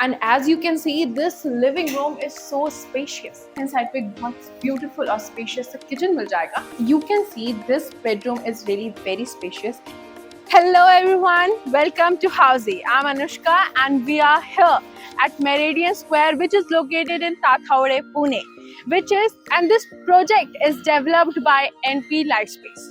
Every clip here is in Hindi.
And as you can see, this living room is so spacious. Inside पे बहुत beautiful और spacious kitchen मिल जाएगा. You can see this bedroom is really very spacious. Hello everyone, welcome to Housey. I'm Anushka and we are here at Meridian Square, which is located in Tathawade, Pune. And this project is developed by NP Lightspace.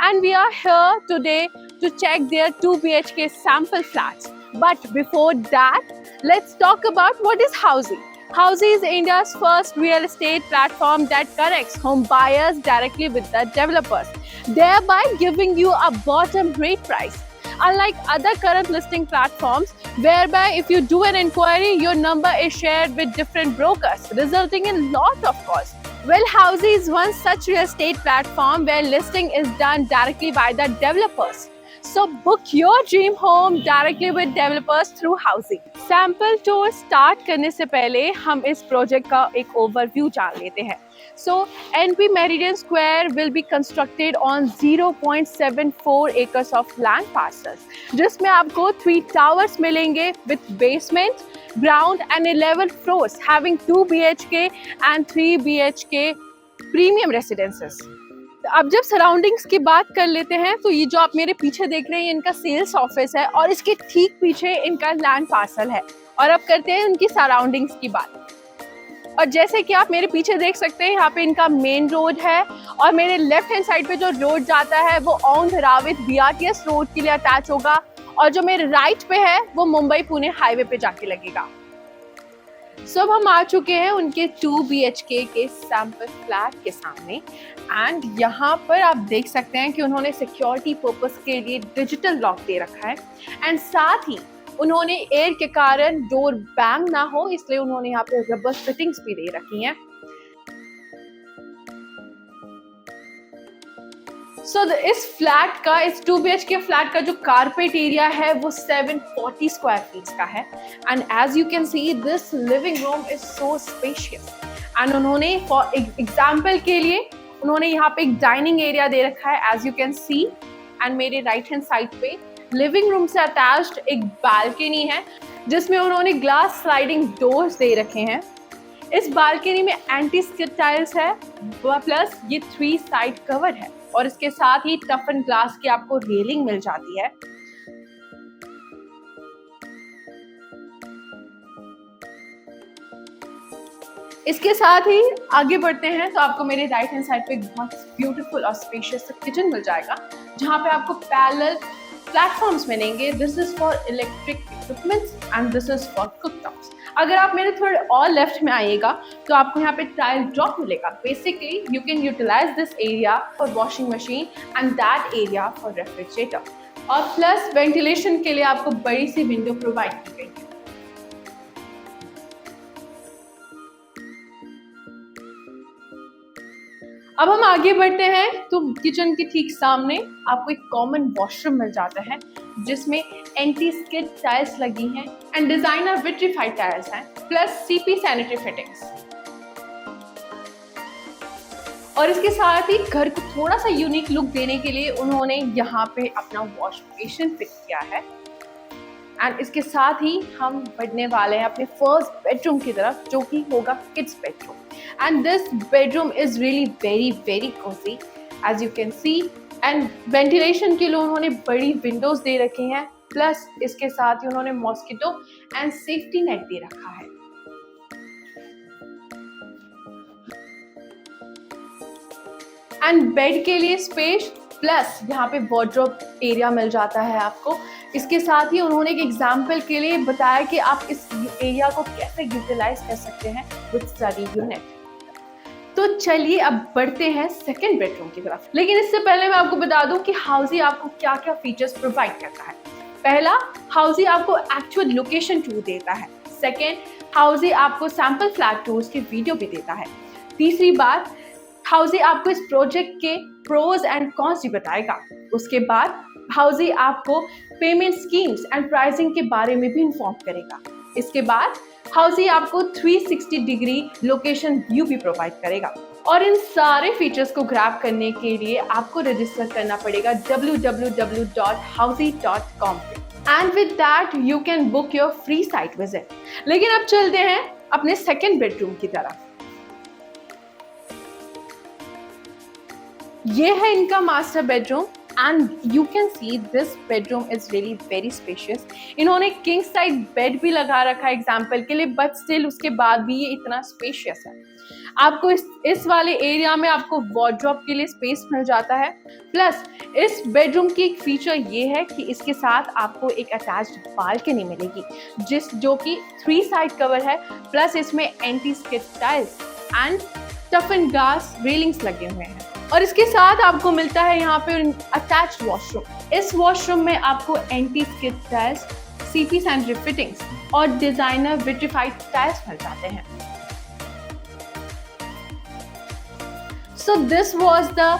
And we are here today to check their 2 BHK sample flats. But before that, let's talk about what is Housey. Housey is India's first real estate platform that connects home buyers directly with the developers, thereby giving you a bottom rate price. Unlike other current listing platforms, whereby if you do an inquiry, your number is shared with different brokers, resulting in lot of costs. Well, Housey is one such real estate platform where listing is done directly by the developers. So book your dream home directly with developers through Housey. Sample tour start करने से पहले हम इस प्रोजेक्ट का एक ओवरव्यू जान लेते हैं. So NP Meridian Square will be constructed on 0.74 acres of land parcels, जिसमें आपको 3 towers मिलेंगे with basement, ground and 11 floors having 2 BHK and 3 BHK premium residences. अब जब सराउंडिंग्स की बात कर लेते हैं तो ये जो आप मेरे पीछे देख रहे हैं इनका सेल्स ऑफिस है और इसके ठीक पीछे इनका लैंड पार्सल है. और अब करते हैं इनकी सराउंडिंग्स की बात. और जैसे कि आप मेरे पीछे देख सकते हैं यहाँ पे इनका मेन रोड है और मेरे लेफ्ट हैंड साइड पे जो रोड जाता है वो औंध रावित BRTS रोड के लिए अटैच होगा और जो मेरे राइट पे है वो मुंबई पुणे हाईवे पे जाके लगेगा. सो अब हम आ चुके हैं उनके 2 BHK के सैंपल फ्लैट के सामने एंड यहाँ पर आप देख सकते हैं कि उन्होंने सिक्योरिटी पर्पस के लिए डिजिटल लॉक दे रखा है एंड साथ ही उन्होंने एयर के कारण डोर बैंग ना हो इसलिए उन्होंने यहाँ पे रबर फिटिंग्स भी दे रखी हैं. सो इस 2 BHK फ्लैट का जो कारपेट एरिया है वो 740 स्क्वायर फीट का है and as you can see this living room is so spacious. And उन्होंने फॉर एग्जाम्पल के लिए उन्होंने यहाँ पे एक डाइनिंग एरिया दे रखा है as you can see and मेरे राइट हैंड साइड पे लिविंग रूम से अटैच्ड एक बालकनी है जिसमें उन्होंने ग्लास स्लाइडिंग डोर्स दे रखे हैं. इस बालकनी में एंटी स्किड टाइल्स है प्लस ये 3 साइड कवर है और इसके साथ ही टफन ग्लास की आपको रेलिंग मिल जाती है. इसके साथ ही आगे बढ़ते हैं तो आपको मेरे राइट हैंड साइड पे बहुत ब्यूटीफुल और स्पेशियस किचन मिल जाएगा जहां पे आपको पैरेलल प्लेटफॉर्म्स मिलेंगे. This is for electric equipments and this is for cooktops. अगर आप मेरे थोड़े और लेफ्ट में आइएगा तो आपको यहाँ पे टाइल ड्रॉप मिलेगा. Basically you can utilise this area for washing machine and that area for refrigerator और प्लस वेंटिलेशन के लिए आपको बड़ी सी विंडो प्रोवाइड की गई है. अब हम आगे बढ़ते हैं तो किचन के ठीक सामने आपको एक कॉमन वॉशरूम मिल जाता है जिसमें एंटी स्किड टाइल्स लगी हैं एंड डिजाइनर विट्रीफाइड टाइल्स हैं प्लस CP सैनिटरी फिटिंग्स. और इसके साथ ही घर को थोड़ा सा यूनिक लुक देने के लिए उन्होंने यहाँ पे अपना वॉश बेसिन फिट किया है. एंड इसके साथ ही हम बढ़ने वाले हैं अपने फर्स्ट बेडरूम की तरफ जो कि होगा kids bedroom. And this bedroom is really very very cozy as you can see and ventilation के लिए उन्होंने बड़ी विंडोज दे रखी हैं प्लस इसके साथ ही उन्होंने मॉस्किटो एंड सेफ्टी नेट दे रखा है. एंड बेड के लिए स्पेस प्लस यहाँ पे वार्डरोब एरिया मिल जाता है आपको. इसके साथ ही उन्होंने एक एग्जाम्पल के लिए बताया कि आप इस एरिया को कैसे यूटिलाइज कर सकते हैं विद स्टडी यूनिट. तो चलिए अब बढ़ते हैं सेकंड बेडरूम की तरफ. लेकिन इससे पहले मैं आपको बता दूं कि हाउसी आपको क्या क्या फीचर्स प्रोवाइड करता है. पहला, हाउसी आपको एक्चुअल लोकेशन टूर देता है. सेकंड, हाउसी आपको सैंपल फ्लैट टूर्स की वीडियो भी देता है. तीसरी बात, हाउसी आपको इस प्रोजेक्ट के प्रोज एंड कॉन्स भी बताएगा. उसके बाद हाउसी आपको पेमेंट स्कीम्स एंड प्राइसिंग के बारे में भी इन्फॉर्म करेगा. इसके बाद हाउसी आपको 360 डिग्री लोकेशन व्यू भी प्रोवाइड करेगा. और इन सारे फीचर्स को ग्रैब करने के लिए आपको रजिस्टर करना पड़ेगा www.housey.com पे. and with that you can book your free site visit. लेकिन अब चलते हैं अपने सेकेंड बेडरूम की तरफ. ये है इनका master bedroom and you can see this bedroom is really very spacious. इन्होंने king size bed भी लगा रखा है एग्जाम्पल के लिए, बट स्टिल उसके बाद भी ये इतना स्पेशियस है. आपको इस वाले एरिया में आपको वार्डरोब के लिए स्पेस मिल जाता है. प्लस इस बेडरूम की एक फीचर ये है कि इसके साथ आपको एक अटैच्ड बालकनी मिलेगी जो कि 3 साइड कवर है. प्लस इसमें anti skid tiles and tough and glass railings लगे हुए हैं. और इसके साथ आपको मिलता है यहाँ पे अटैच्ड वॉशरूम. इस वॉशरूम में आपको anti skid tiles, CP sanitary fittings और डिजाइनर विट्रिफाइड टाइल्स मिल जाते हैं. So this was the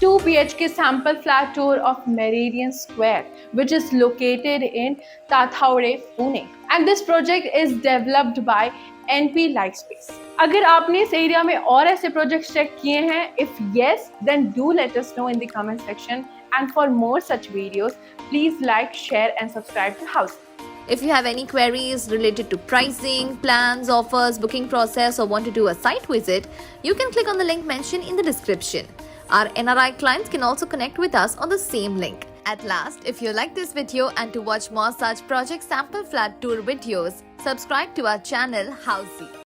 2 BHK sample flat tour of Meridian Square, which is located in Tathaure, Pune. And this project is developed by NP Lightspace. अगर आपने इस एरिया में और ऐसे प्रोजेक्ट्स चेक किए हैं, if yes, then do let us know in the comment section. And for more such videos, please like, share and subscribe to House. If you have any queries related to pricing, plans, offers, booking process or want to do a site visit, you can click on the link mentioned in the description. Our NRI clients can also connect with us on the same link. At last, if you like this video and to watch more such project sample flat tour videos, subscribe to our channel Housey.